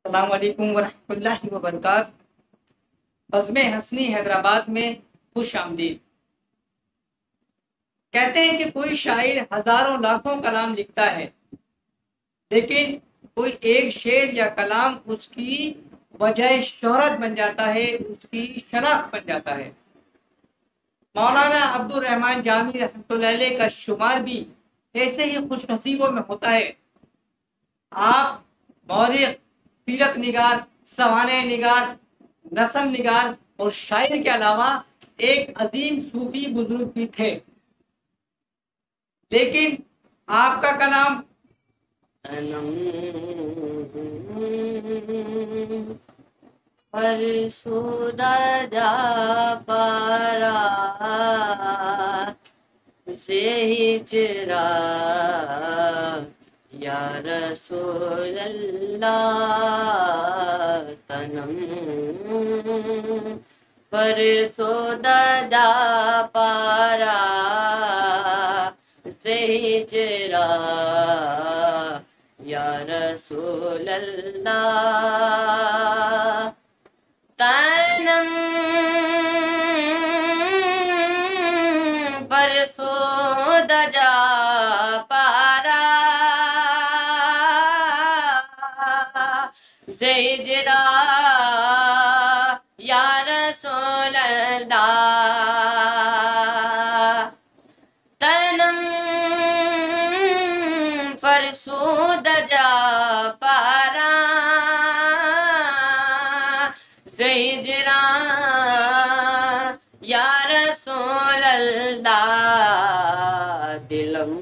السلام علیکم ورحمۃ اللہ وبرکاتہ۔ بزم حسنی حیدرآباد میں خوش آمدید۔ کہتے ہیں کہ کوئی شاعر ہزاروں لاکھوں کلام لکھتا ہے، لیکن کوئی ایک شعر یا کلام اس کی وجہ شہرت بن جاتا ہے، اس کی شناخت بن جاتا ہے۔ مولانا عبد الرحمن جامی رحمۃ اللہ علیہ کا شمار بھی ایسے ہی خوش نصیبوں میں ہوتا ہے۔ آپ مورخ، سیرت نگار، سوانح نگار، نظم نگار اور شاعر کے علاوہ ایک عظیم صوفی بزرگ بھی تھے، لیکن آپ کا کلام فرسودہ جا پارا سے ہجرا یا رسول اللہ تنم فرسودہ جا پارا سے ہجرا یا رسول اللہ تنم فرسودہ جا پارا سے ہجرا یا رسول اللہ تنم فرسودہ جا پارا سے ہجرا یا رسول اللہ دلم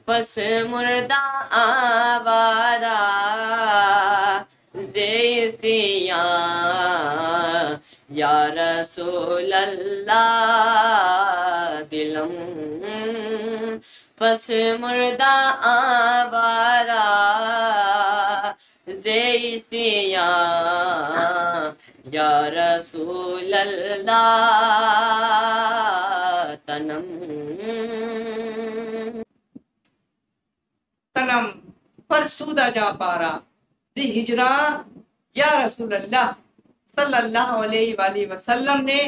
پس مردہ آوارا زیسیاں یا رسول اللہ دلم پس مردہ آوارا زیسیاں یا رسول اللہ تنم تنم فرسودہ جا پارا ذی ہجرا یا رسول اللہ صلی اللہ علیہ وآلہ وسلم نے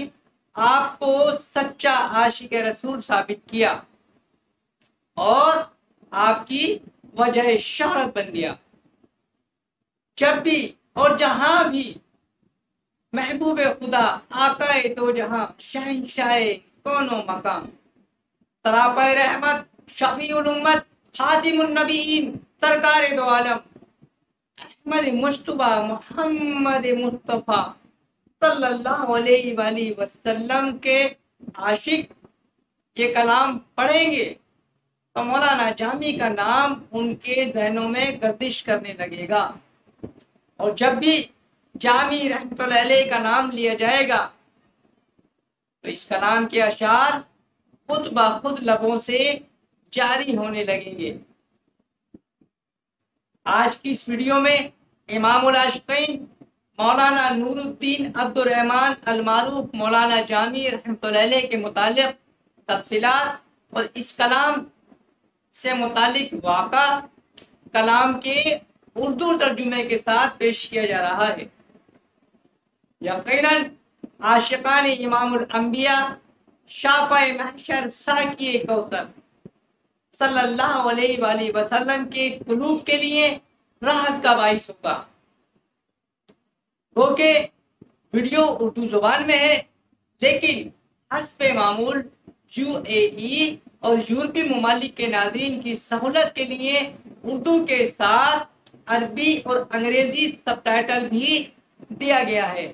آپ کو سچا عاشق رسول ثابت کیا اور آپ کی وجہ شہرت بن گیا۔ جب بھی اور جہاں بھی محبوب خدا، آقا دو جہاں، شہنشاہ کون و مقام، سراپا رحمت، شفیع الامت، خاتم النبیین، سرکار دو عالم احمد مجتبی محمد مصطفیٰ صلی اللہ علیہ وآلہ وسلم کے عاشق یہ کلام پڑھیں گے تو مولانا جامی کا نام ان کے ذہنوں میں گردش کرنے لگے گا، اور جب بھی جامی رحمۃ اللہ علیہ کا نام لیا جائے گا تو اس کلام کے اشعار خود بخود لبوں سے جاری ہونے لگیں گے۔ آج کی اس ویڈیو میں امام العاشقین مولانا نور الدین عبد الرحمن المعروف مولانا جامی رحمۃ اللہ علیہ کے متعلق تفصیلات اور اس کلام سے متعلق واقعہ کلام کے اردو ترجمے کے ساتھ پیش کیا جا رہا ہے۔ یقیناً عاشقان امام الانبیاء، شافع محشر، ساقی کوثر صلی اللہ علیہ وآلہ وسلم کے قلوب کے لیے راحت کا باعث ہوگا۔ گو کہ ویڈیو اردو زبان میں ہے، لیکن حسب معمول UAE اور یورپی ممالک کے ناظرین کی سہولت کے لیے اردو کے ساتھ عربی اور انگریزی سب ٹائٹل بھی دیا گیا ہے۔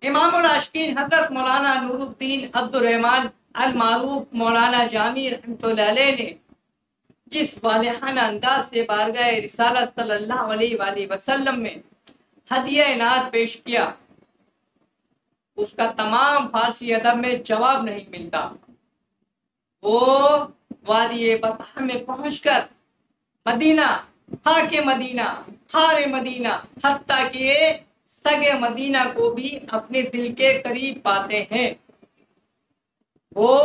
امام العاشقین حضرت مولانا نور الدین عبد الرحمن المعروف مولانا جامی رحمۃ اللہ علیہ نے جس والہانہ انداز سے بارگاہ رسالت صلی اللہ علیہ وآلہ وسلم میں ہدیہ نعت پیش کیا، اس کا تمام فارسی ادب میں جواب نہیں ملتا۔ وہ وادی بطح میں پہنچ کر مدینہ، خاک مدینہ، خار مدینہ، حتیٰ کہ سگے مدینہ کو بھی اپنے دل کے قریب پاتے ہیں۔ وہ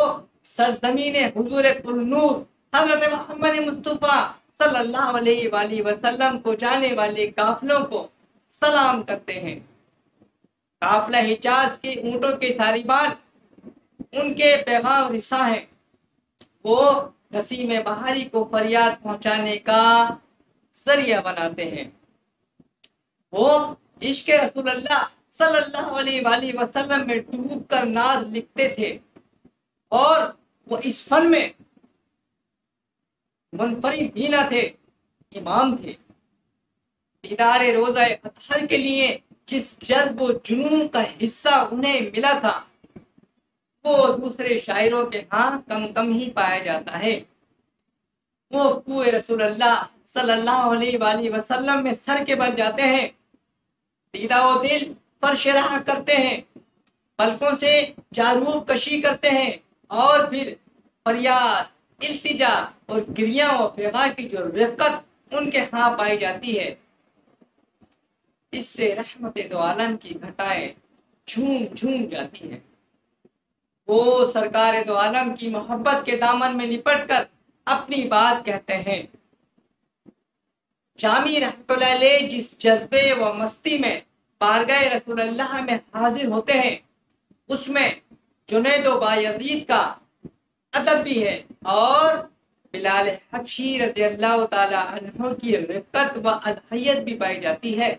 سرزمین حضور پرنور حضرت محمد مصطفیٰ صلی اللہ علیہ وآلہ وسلم کو جانے والے قافلوں کو سلام کرتے ہیں۔ قافلہ حجاز کے اونٹوں کے ساریبان ان کے پیغام رساں ہیں۔ وہ نسیم بہاری کو فریاد پہنچانے کا ذریعہ بناتے ہیں۔ وہ عشق رسول اللہ صلی اللہ علیہ وآلہ وسلم میں ڈوب کر ناز لکھتے تھے، اور وہ اس فن میں منفرد ہی نہ تھے، امام تھے۔ دیدار روزہ اطہر کے لیے جس جذب و جنون کا حصہ انہیں ملا تھا، وہ دوسرے شاعروں کے ہاں کم ہی پایا جاتا ہے۔ وہ کوئے رسول اللہ صلی اللہ علیہ وآلہ وسلم میں سر کے بل جاتے ہیں، دیدہ و دل پر شرح کرتے ہیں، پلکوں سے جاروب کشی کرتے ہیں، اور پھر فریاد، التجا اور گریاں و فغاں کی جو رقت ان کے ہاں پائی جاتی ہے، اس سے رحمت دو عالم کی گھٹائیں جھوم جھوم جاتی ہیں۔ وہ سرکار دو عالم کی محبت کے دامن میں لپٹ کر اپنی بات کہتے ہیں۔ جامی رحمت اللہ علیہ جس جذبے و مستی میں بارگاہ رسول اللہ میں حاضر ہوتے ہیں، اس میں جنید و بایزید کا ادب بھی ہے، اور بلال حبشی رضی اللہ تعالی عنہ کی رقت و الہیت بھی پائی جاتی ہے۔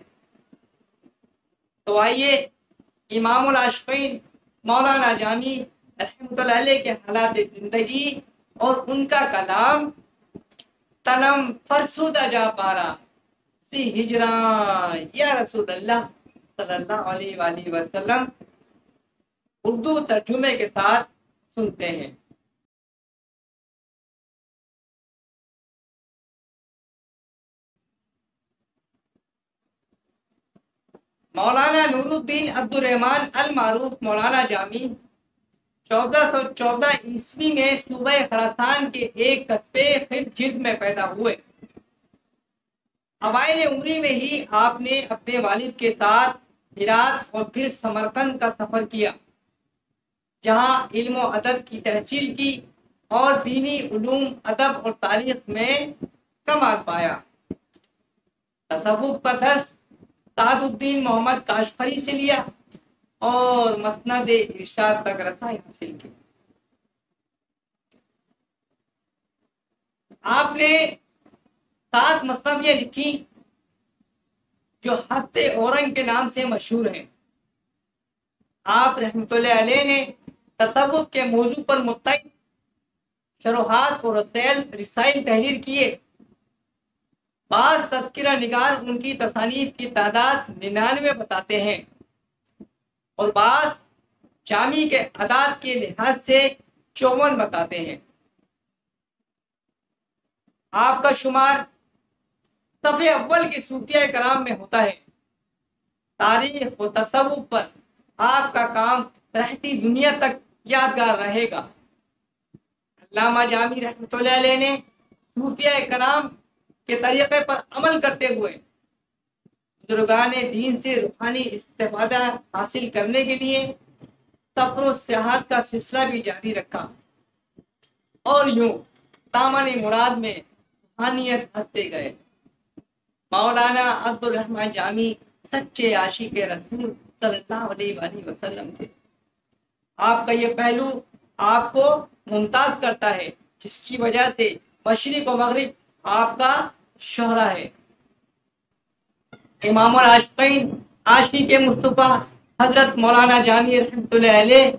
تو آئیے امام العاشقین مولانا جامی رحمۃ اللہ علیہ کے حالات زندگی اور ان کا کلام تنم فرسودہ جا پارا سی ہجران یا رسول اللہ صلی اللہ علیہ وآلہ وسلم اردو ترجمے کے ساتھ سنتے ہیں۔ مولانا نور الدین عبد الرحمن المعروف مولانا جامی 1414 عیسوی میں صوبہ خراسان کے ایک قصبے جلد میں پیدا ہوئے۔ اوائل عمری میں ہی آپ نے اپنے والد کے ساتھ ہرات اور پھر سمرقند کا سفر کیا، جہاں علم و ادب کی تحصیل کی اور دینی علوم، ادب اور تاریخ میں کمال پایا۔ تصوف کا درس سعد الدین محمد کاشفری سے لیا اور مسند ارشاد تک رسائی حاصل کی۔ آپ نے 7 مصنویاں لکھی جو ہفتے اورنگ کے نام سے مشہور ہیں۔ آپ رحمت اللہ علیہ نے تصوف کے موضوع پر متعدد شروحات اور رسائل تحریر کیے۔ بعض تذکرہ نگار ان کی تصانیف کی تعداد 99 بتاتے ہیں، اور بعض جامی کے اعداد کے لحاظ سے 54 بتاتے ہیں۔ آپ کا شمار صفحے اول کے صوفیہ کرام میں ہوتا ہے۔ تاریخ و تصوف پر آپ کا کام رہتی دنیا تک یادگار رہے گا۔ علامہ جامی رحمۃ اللہ علیہ نے صوفیہ کرام کے طریقے پر عمل کرتے ہوئے بزرگان دین سے روحانی استفادہ حاصل کرنے کے لیے سفر و سیاحت کا سلسلہ بھی جاری رکھا، اور یوں دامن مراد میں روحانیت بھرتے گئے۔ مولانا عبد الرحمن جامی سچے عاشق رسول صلی اللہ علیہ وآلہ وسلم تھے۔ آپ کا یہ پہلو آپ کو ممتاز کرتا ہے، جس کی وجہ سے مشرق و مغرب آپ کا شہرہ ہے۔ امام العاشقین عاشق مصطفیٰ حضرت مولانا جامی رحمۃ اللہ علیہ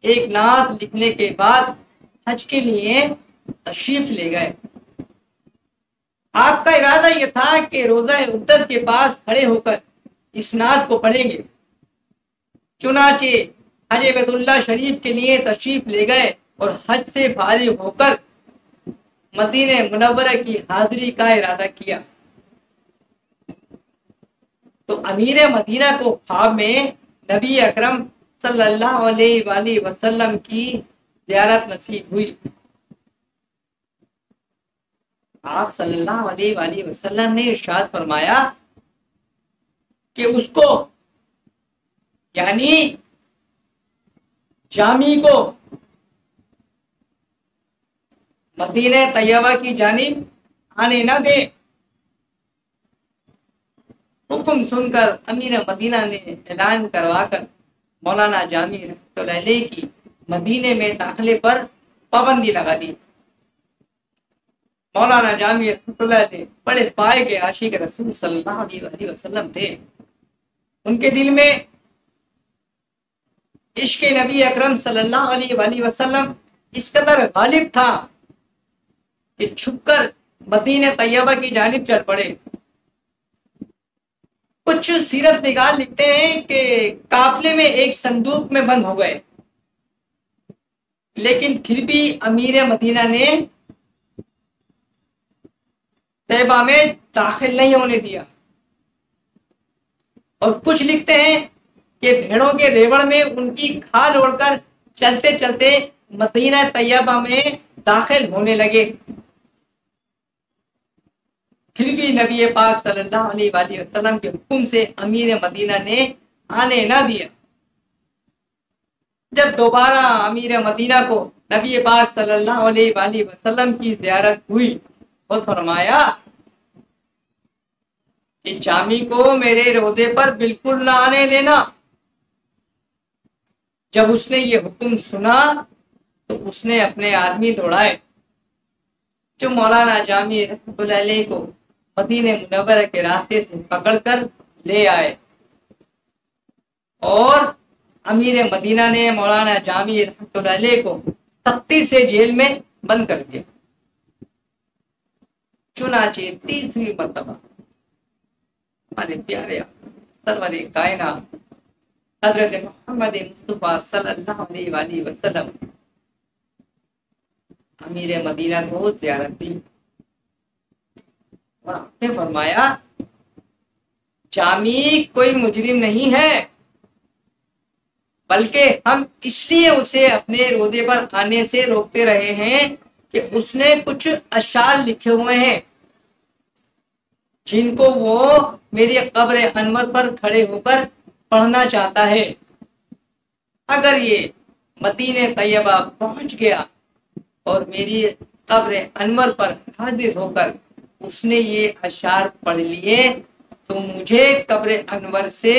ایک نعت لکھنے کے بعد حج کے لیے تشریف لے گئے۔ آپ کا ارادہ یہ تھا کہ روزہ عدت کے پاس کھڑے ہو کر اس نعت کو پڑھیں گے۔ چنانچہ حج بیت اللہ شریف کے لیے تشریف لے گئے اور حج سے فارغ ہو کر مدینہ منورہ کی حاضری کا ارادہ کیا۔ تو امیر مدینہ کو خواب میں نبی اکرم صلی اللہ علیہ وآلہ وسلم کی زیارت نصیب ہوئی۔ آپ صلی اللہ علیہ وآلہ وسلم نے ارشاد فرمایا کہ اس کو یعنی جامی کو مدینہ طیبہ کی جانب آنے نہ دے۔ حکم سن کر امیر مدینہ نے اعلان کروا کر مولانا جامی رحمۃ اللہ علیہ کی مدینے میں داخلے پر پابندی لگا دی۔ مولانا جامی رحمۃ اللہ علیہ بڑے پائے کے عاشق رسول صلی اللہ علیہ وسلم تھے۔ ان کے دل میں عشق نبی اکرم صلی اللہ علیہ وسلم اس قدر غالب تھا کہ چھپ کر مدینہ طیبہ کی جانب چل پڑے۔ کچھ سیرت نگار لکھتے ہیں کہ قافلے میں ایک صندوق میں بند ہو گئے، لیکن پھر بھی امیر مدینہ نے طیبہ میں داخل نہیں ہونے دیا۔ اور کچھ لکھتے ہیں کہ بھیڑوں کے ریوڑ میں ان کی کھال اوڑھ کر چلتے چلتے مدینہ طیبہ میں داخل ہونے لگے، پھر بھی نبی پاک صلی اللہ علیہ وآلہ وسلم کے حکم سے امیر مدینہ نے آنے نہ دیا۔ جب دوبارہ امیر مدینہ کو نبی پاک صلی اللہ علیہ وآلہ وسلم کی زیارت ہوئی اور فرمایا کہ جامی کو میرے روضے پر بالکل نہ آنے دینا۔ جب اس نے یہ حکم سنا تو اس نے اپنے آدمی دوڑائے جو مولانا جامی رحمۃ اللہ علیہ کو مدینہ منورہ کے راستے سے پکڑ کر لے آئے، اور امیر مدینہ نے مولانا جامی رحمۃ اللہ علیہ کو سختی سے جیل میں بند کر دیا۔ چنانچہ 30ویں مرتبہ ہمارے پیارے سرور کائنات حضرت محمد مصطفیٰ صلی اللہ علیہ وآلہ وسلم امیر مدینہ کو زیارت دی، اور آپ نے فرمایا جامی کوئی مجرم نہیں ہے، بلکہ ہم اس لیے اسے اپنے روضے پر آنے سے روکتے رہے ہیں کہ اس نے کچھ اشعار لکھے ہوئے ہیں جن کو وہ میری قبر انور پر کھڑے ہو کر پڑھنا چاہتا ہے۔ اگر یہ مدینہ طیبہ پہنچ گیا اور میری قبر انور پر حاضر ہو کر اس نے یہ اشعار پڑھ لیے تو مجھے قبر انور سے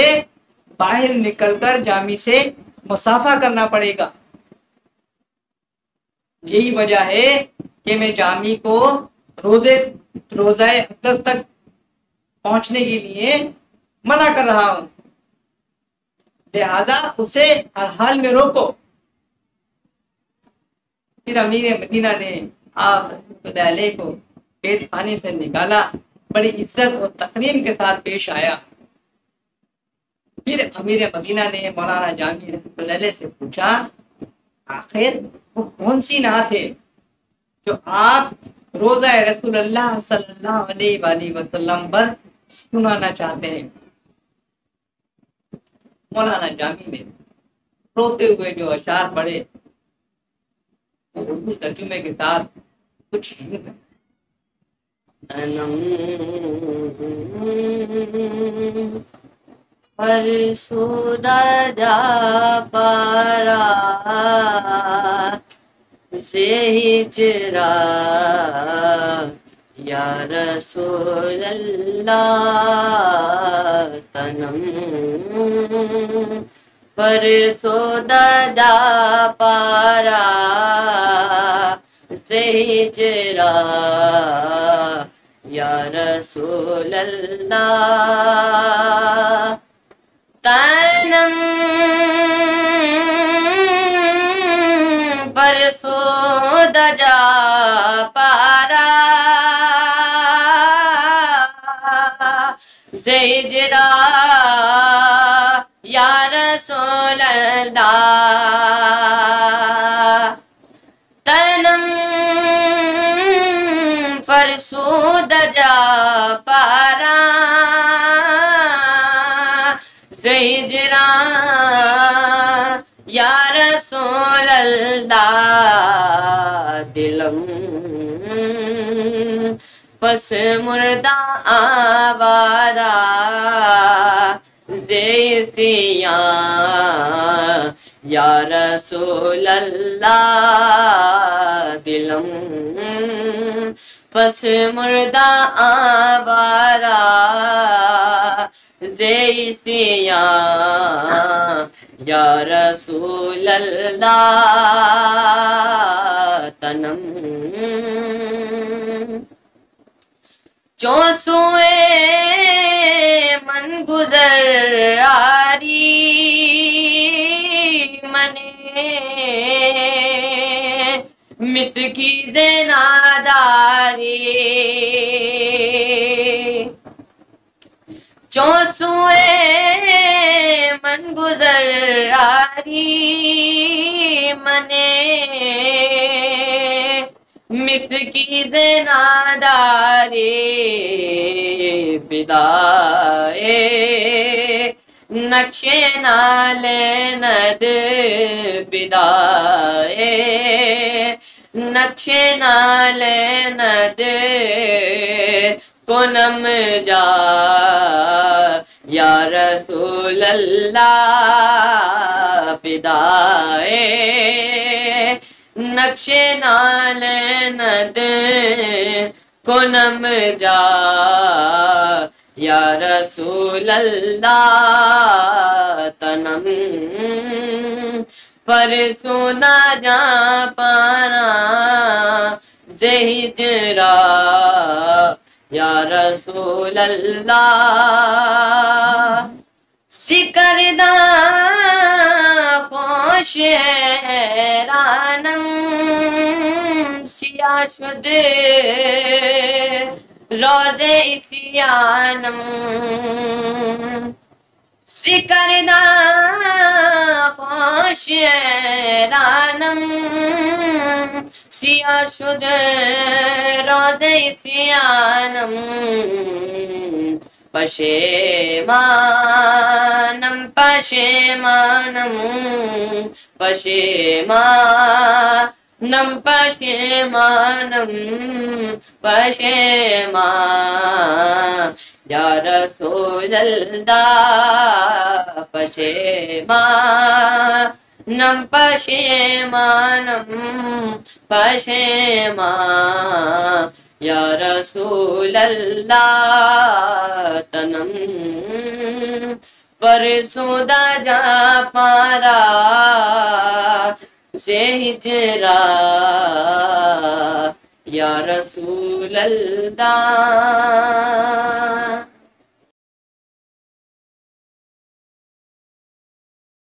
باہر نکل کر جامی سے مصافحہ کرنا پڑے گا۔ یہی وجہ ہے کہ میں جامی کو روزہ اقدس تک پہنچنے کے لیے منع کر رہا ہوں، لہذا اسے ہر حال میں روکو۔ پھر امیر مدینہ نے آپ رحمۃ اللہ علیہ کو قید خانے سے نکالا، بڑی عزت اور تکریم کے ساتھ پیش آیا۔ پھر امیر مدینہ نے مولانا جامی رحمۃ اللہ علیہ سے پوچھا آخر وہ کون سی نعت ہے جو آپ روزہ رسول اللہ صلی اللہ علیہ وآلہ وسلم پر سنانا چاہتے ہیں؟ مولانا جامی نے روتے ہوئے جو اشعار پڑھے وہ اردو ترجمے کے ساتھ کچھ یوں ہے۔ فرسودہ جا پارا سے ہجرا یا رسول اللہ تنم فرسودہ جا پارا سے ہجرا یا رسول اللہ تنم فرسودہ جا پارا سے ہجرا یا رسول اللہ تنم فرسودہ جا پارا سے ہجرا یا رسول اللہ دلم پس مردہ آوارا زی سیاں یا رسول اللہ دلم پس مردہ آوارہ زی سیاں یا رسول اللہ تنم چوسوئے من گزر آری منے مسکی زناداری چوسوئے من گزر آری منے مسکی زناداری بدائے نقش نالند بدائے نقش نالند کنم جا یا رسول اللہ بدائے نقش نالند کنم جا یا رسول اللہ تنم فرسونا جا پارا زہجرا یا رسول اللہ سکردہ خوش حیرانم سیاہ شد روز اسیانم سکردہ خوش حیرانم سیاہ شد روز اسیانم پشیمانم پشیمانم پشیمانم پشیمانم پشیمان یا رسول اللہ پشیمانم پشیمانم پشیمان یا رسول اللہ تنم فرسودہ جا پارا سے ہجرا یا رسول اللہ